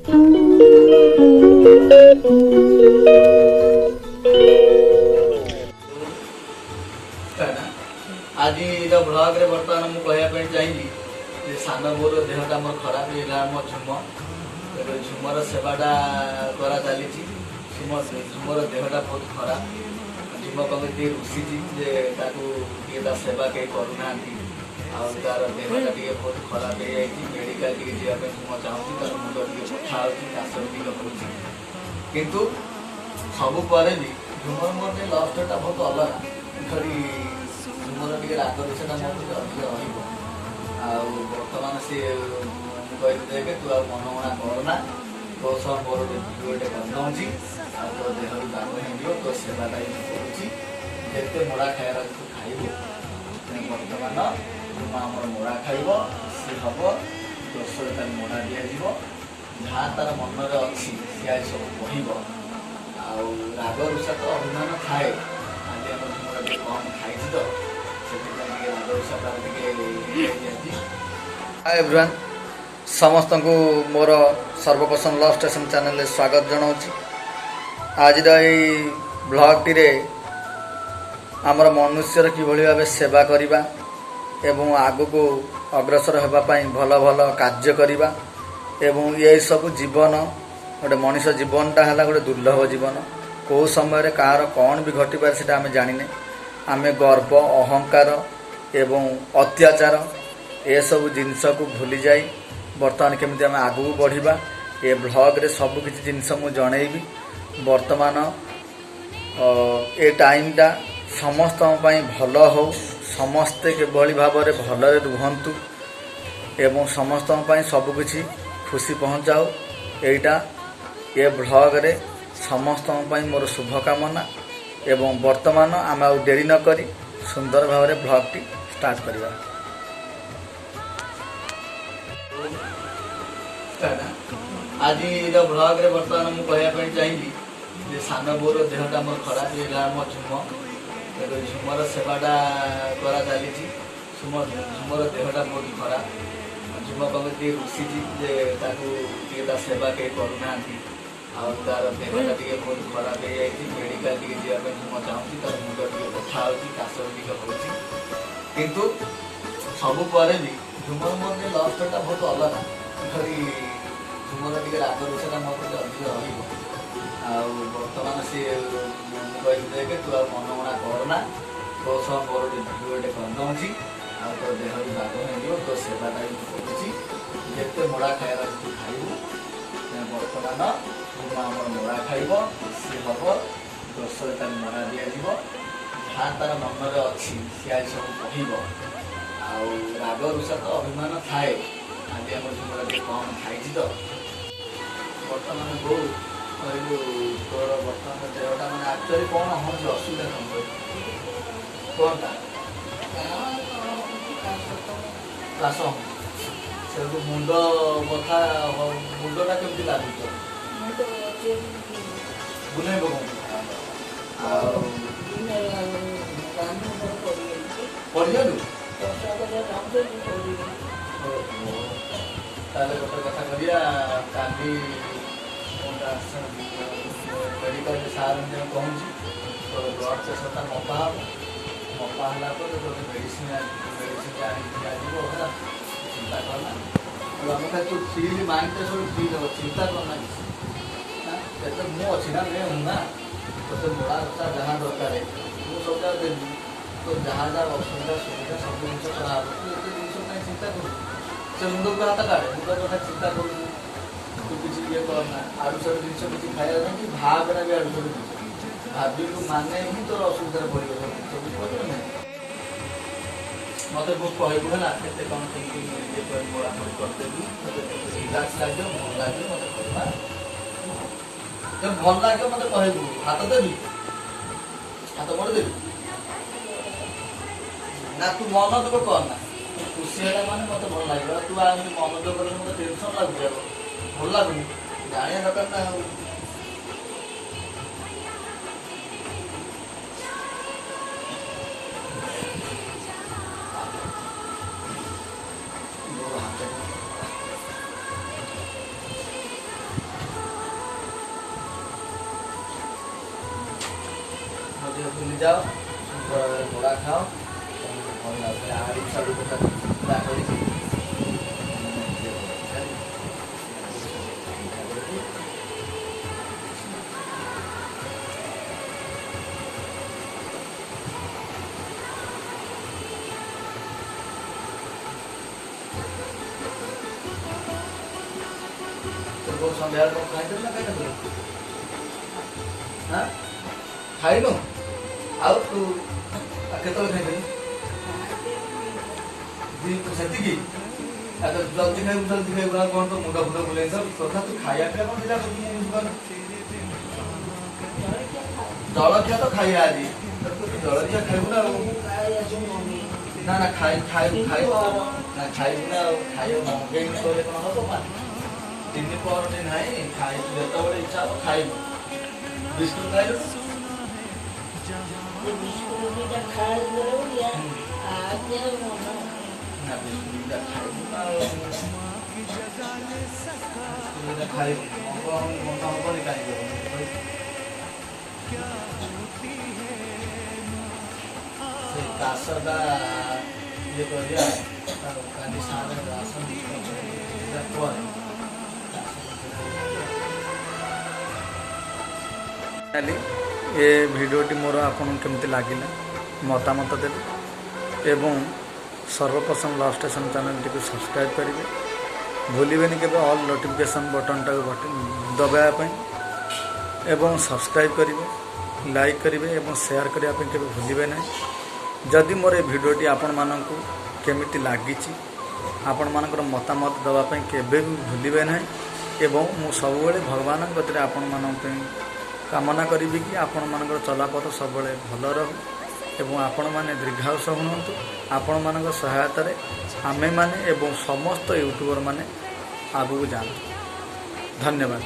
आज ब्लग रे बर्तमान मुझे चाहिए सान बोर देहटा मोर खराब है मो झुम झुमर सेवाटा करा चली झुमर देहटा बहुत खराब झुम कमी रुषि सेवा कहीं करूना तार देहटा टे बहुत खराब हो जाए मेडिकल जावाई झुम चाहूँगी तार मुंड टे बथा होश टे किंतु सब पर भी झुमर मोर लव स्टोरी बहुत अलग खरी झुमर टे राग रुषा मोर अधिक बर्तमान सी कहते तू आ मनमना करना तो सह मोर भिडियोटे करदे तो देह दाग हो तो सेवाटा करते मोड़ा खाइबार तू खाइबू बर्तमान आम मोड़ा खाइब सी हम दोषरे तार मोड़ा दिज्व जहाँ तार मन में अच्छी सी सब कह राग रुषा तो अभिमान थाए आज आम झुमर टे कम खाई तो हाय एवरीवन समस्त को मोर सर्वपसंद लव स्टेशन चैनल स्वागत जनाऊँ आज ब्लॉग टी आमर मनुष्यर किभली भाव सेवा करवा एवं आग को अग्रसर होगापाई भल भल कार्य करवा एवं ये सब जीवन गोटे मनीष जीवनटा है गोटे दुर्लभ जीवन कौ समय कहार कौन भी घटवे से आम जाने आमे गर्व अहंकार एवं अत्याचार ये सब जिनस को भूली जाई बर्तमान केमिति आमे आगू बढ़िबा ये ब्लॉग रे सब किसी जिनस मु जनइबी बर्तमान ए टाइमटा समस्त भल हो समस्ते किभली भाव में भलरे रुहंतु एवं समस्त सबकिछि खुशी पहुँचाओ एटा ये ब्लॉग रे समस्त मोर शुभकामना एवं वर्तमान आम आ डेरी न करी सुंदर भाव में ब्लॉग टी स्टार्ट करवा आज ब्लॉग रे बर्तमान मुझे चाहिए सान बोर देहटा मोर खराब है मो झुम झुमर सेवाटा करा चली झुमर देहटा बहुत खराब झुम कमी रुषि सेवा कहीं करूना तार देहटा टे बहुत खराब हो जाए मेडिकल जावाई झुम चाहूँगी तार मुंड टे बथा होश किंतु सब पर भी झुमर मोर लव स्टोरीटा बहुत अलग खरी झुमर टे राग रुषा मोर अधिक बर्तमान सी कहते तू आ मनमना करना तो सह मोर भिडियोटे करदे तो देह दाग हो तो सेवाटा करते मोड़ा खाइबार तू खाइबू बर्तमान आम मोड़ा खाइब सी हम दोषरे तार मोड़ा दिज्व जहाँ तार मन में अच्छी सी आज सब कह राग रुषा तो अभिमान थाए आज आम झुमर टे कम खाई तो बर्तमान बो कहलु तोर बर्तमान देहटा मैंने एक्चुअली कौन हो असुविधा कौन कौनटा काश से मुंड बथा मुंडटा केमती लगुच बुले पड़गलु गोटे कथा करिया काली मेडिकल सार पहुँची तो ब्लड प्रेसरटा मपा मपा है मेडिसिन आना चिंता करना आम खाली तू फ्री माइंड सब फ्री हो चिंता करना तो मुझे अच्छी ना मैं हूँ ना तो मोड़ा रखा जहाँ दरकार मुझे सबटा देवी तो जहाँ जहाँ असुविधा सुविधा सब जिन कराब तू ये जिन चिंता करू से मुंड को हाथ काटे मुंड कथा चिंता करू तू किसी ये करना आड़ू साड़ू जिन किसी खाया ना कि भागना भी आड़ू साड़ू जिन भाविलु माने ही तोर असुविधा पड़ गया बुझे ना मत बहुत कहबू है के कौन कमी मोड़ा मोड़ी करदेवी रिलैक्स लगे भल लगे मत कहना जब भल लगे मत कहबू हाथ देवी हाथ मोड़ देवी ना तू मन दुख करना खुशी है माने मत भल लगे तू आम मन दुख कर मत टेंशन लगुच भल लगुनि जाना दरकार ना ଯାଅ ସୁନ୍ଦର ଭାବରେ ବଡ଼ା ଖାଅ ତମକୁ ଭଲ ଲାଗୁଛି ଆଳୁ ସାଳୁ କଥା ଚିନ୍ତା କରିକି ସନ୍ଧ୍ୟାବେଳେ କଣ ଖାଇଥିଲୁ ନା ଖାଇନଥିଲୁ? ହଁ ଖାଇନୁ ଆଉ ତୁ କେତେବେଳେ ଖାଇଥିଲୁ? ସେତିକି ଜଲ୍ଦି ଖାଇବୁ ଆଉ କଣ ତ ମୁଣ୍ଡ ଫୁଣ୍ଡ ବୁଲେଇ କଥା ତୁ ଖାଇବା ପିଇବା କଣ ସେଇଟା କରୁଛୁ ମୁଁ ବୁଝିପାରୁନି। ଜଳଖିଆ ତ ଖାଇବା ଆଜି ଜଳଖିଆ ଖାଇବୁ ନା ଆଉ ନା ଖାଇବୁ ନା ଖାଇବୁ ନା ଆଉ ଖାଇବୁ ମଗେଇକି କଲେ କଣ ହବ ମା 3 ପହରଟି ନାହିଁ ଖାଇବୁ ଯେତେବେଳେ ଇଚ୍ଛା ହବ ଖାଇବୁ ବିସ୍କୁଟ ଖାଇଲୁ ନା ବିସ୍କୁଟ ଖାଇବୁ ନା ଖାଇବୁ ମନ ହବନି କାହିଁକି ସେ କାଶଟା ଇଏ କରିବା କାଲି ସାର ଆସନ୍ତି ପରେ ଏ ଭିଡ଼ିଓଟି ମୋର ଆପଣଙ୍କୁ କେମିତି ଲାଗିଲା ମତାମତ ଦେବେ ଏବଂ ସର୍ବପ୍ରଥମ ଲଭ୍ ଷ୍ଟେସନ୍ ଚ୍ୟାନେଲଟିକୁ ସବସ୍କ୍ରାଇବ୍ କରିବେ ଭୁଲିବେନି କେବେ ଅଲ୍ ନୋଟିଫିକେସନ୍ ବଟନ୍ଟାକୁ ଦବାଇବା ପାଇଁ ଏବଂ ସବସ୍କ୍ରାଇବ୍ କରିବେ ଲାଇକ୍ କରିବେ ଏବଂ ସେୟାର କରିବା ପାଇଁ କେବେ ଭୁଲିବେ ନାହିଁ। ଯଦି ମୋର ଏ ଭିଡ଼ିଓଟି ଆପଣମାନଙ୍କୁ କେମିତି ଲାଗିଛି ଆପଣମାନଙ୍କର ମତାମତ ଦେବା ପାଇଁ କେବେ ବି ଭୁଲିବେ ନାହିଁ ଏବଂ ମୁଁ ସବୁବେଳେ ଭଗବାନଙ୍କ କତିରେ ଆପଣମାନଙ୍କ ପାଇଁ କାମନା କରିବି କି ଆପଣମାନଙ୍କର ଚଲାପଥ ସବୁବେଳେ ଭଲ ରହୁ ଏବଂ ଆପଣମାନେ ଦୀର୍ଘାୟୁଷ ହୁଅନ୍ତୁ। ଆପଣମାନଙ୍କ ସହାୟତାରେ ଆମେମାନେ ଏବଂ ସମସ୍ତ ୟୁଟ୍ୟୁବର ମାନେ ଆଗକୁ ଯାଆନ୍ତୁ। ଧନ୍ୟବାଦ।